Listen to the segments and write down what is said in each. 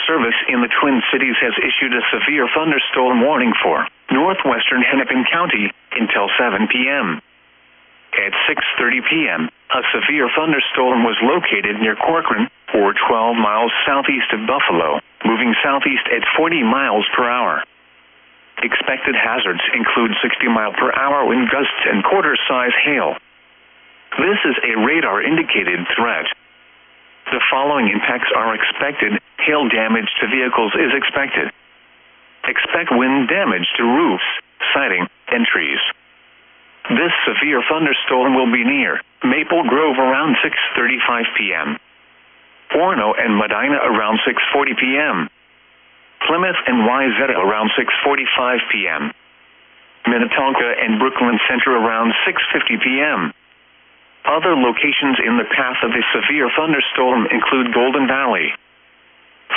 Service in the Twin Cities has issued a severe thunderstorm warning for northwestern Hennepin County until 7 p.m. At 6:30 p.m., a severe thunderstorm was located near Corcoran, or 12 miles southeast of Buffalo, moving southeast at 40 miles per hour. Expected hazards include 60-mile-per-hour wind gusts and quarter-size hail. This is a radar-indicated threat. The following impacts are expected. Hail damage to vehicles is expected. Expect wind damage to roofs, siding, and trees. This severe thunderstorm will be near Maple Grove around 6:35 p.m. Orono and Medina around 6:40 p.m. Plymouth and Wayzata around 6:45 p.m. Minnetonka and Brooklyn Center around 6:50 p.m. Other locations in the path of the severe thunderstorm include Golden Valley.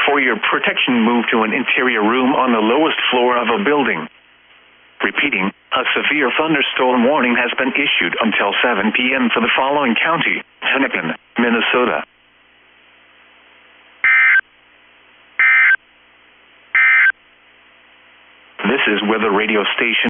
For your protection, move to an interior room on the lowest floor of a building. Repeating, a severe thunderstorm warning has been issued until 7 p.m. for the following county: Hennepin, Minnesota. This is weather radio station